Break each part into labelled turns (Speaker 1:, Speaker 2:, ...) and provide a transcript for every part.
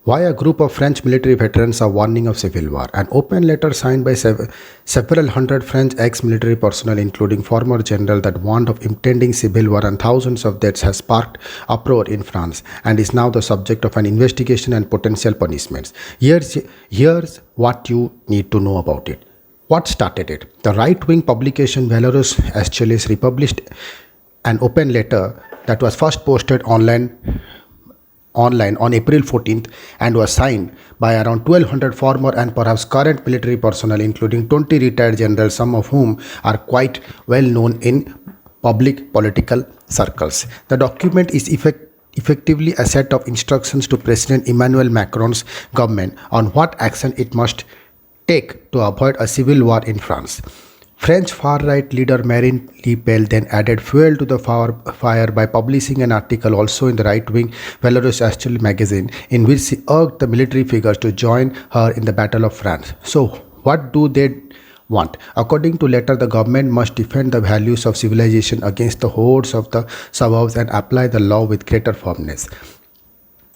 Speaker 1: Why a group of French military veterans are warning of civil war. An open letter signed by several hundred French ex-military personnel, including former generals, that warned of impending civil war and thousands of deaths has sparked uproar in France and is now the subject of an investigation and potential punishments. Here's what you need to know about it. What started it? The right-wing publication Belarus Astralis republished an open letter that was first posted online on April 14th and was signed by around 1200 former and perhaps current military personnel, including 20 retired generals, some of whom are quite well known in public political circles. The document is effectively a set of instructions to President Emmanuel Macron's government on what action it must take to avoid a civil war in France. French far-right leader Marine Le Pen then added fuel to the fire by publishing an article also in the right-wing Belarus Astral magazine in which she urged the military figures to join her in the Battle of France. So, what do they want? According to letter, the government must defend the values of civilization against the hordes of the suburbs and apply the law with greater firmness.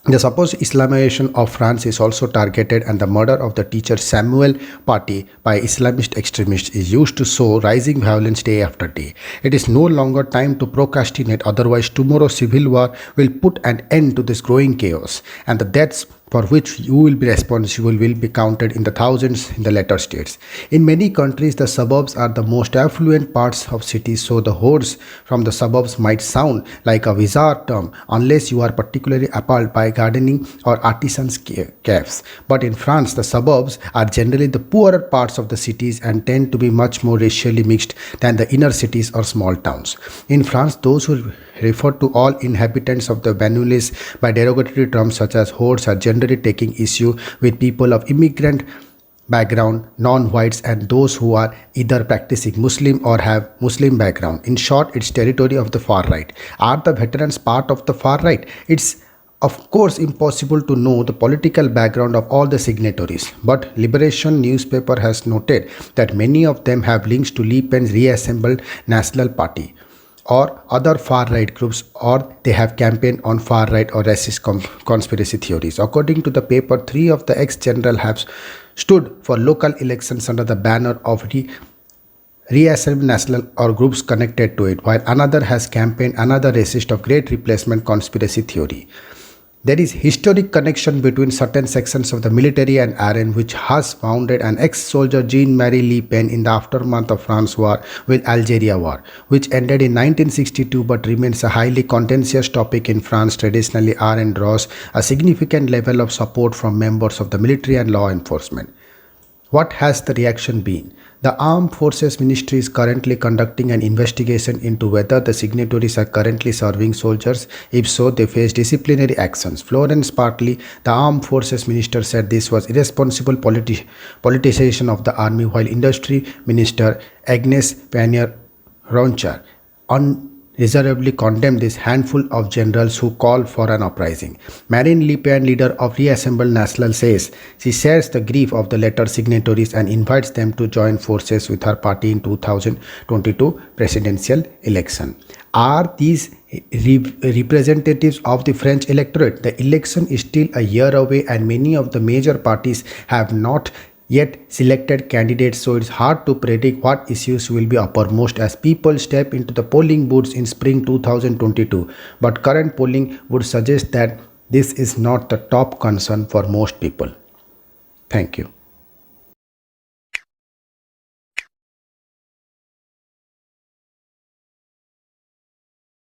Speaker 1: The supposed Islamization of France is also targeted, and the murder of the teacher Samuel Paty by Islamist extremists is used to show rising violence day after day. It is no longer time to procrastinate, otherwise tomorrow's civil war will put an end to this growing chaos, and the deaths for which you will be responsible will be counted in the thousands in the latter states. In many countries, the suburbs are the most affluent parts of cities, so the hordes from the suburbs might sound like a bizarre term unless you are particularly appalled by gardening or artisans' cafes. But in France, the suburbs are generally the poorer parts of the cities and tend to be much more racially mixed than the inner cities or small towns. In France, those who refer to all inhabitants of the banlieues by derogatory terms such as hordes are generally taking issue with people of immigrant background, non-whites, and those who are either practicing Muslim or have Muslim background. In short, it's territory of the far right. Are the veterans part of the far right? It's of course impossible to know the political background of all the signatories, but Liberation newspaper has noted that many of them have links to Le Pen's reassembled National Party or other far-right groups, or they have campaigned on far-right or racist conspiracy theories. According to the paper, 3 of the ex-generals have stood for local elections under the banner of Reassembled National or groups connected to it, while another has campaigned another racist of Great Replacement conspiracy theory. There is historic connection between certain sections of the military and RN, which has founded an ex-soldier Jean-Marie Le Pen in the aftermath of France war with Algeria war, which ended in 1962 but remains a highly contentious topic in France. Traditionally, RN draws a significant level of support from members of the military and law enforcement. What has the reaction been? The Armed Forces Ministry is currently conducting an investigation into whether the signatories are currently serving soldiers. If so, they face disciplinary actions. Florence Parly, the Armed Forces Minister, said this was irresponsible politicization of the army, while Industry Minister Agnes Pannier-Runacher unreservedly condemned this handful of generals who call for an uprising. Marine Le Pen, leader of Reassembled National, says she shares the grief of the letter signatories and invites them to join forces with her party in 2022 presidential election. Are these representatives of the French electorate? The election is still a year away and many of the major parties have not yet selected candidates, so it's hard to predict what issues will be uppermost as people step into the polling booths in spring 2022. But current polling would suggest that this is not the top concern for most people. Thank you.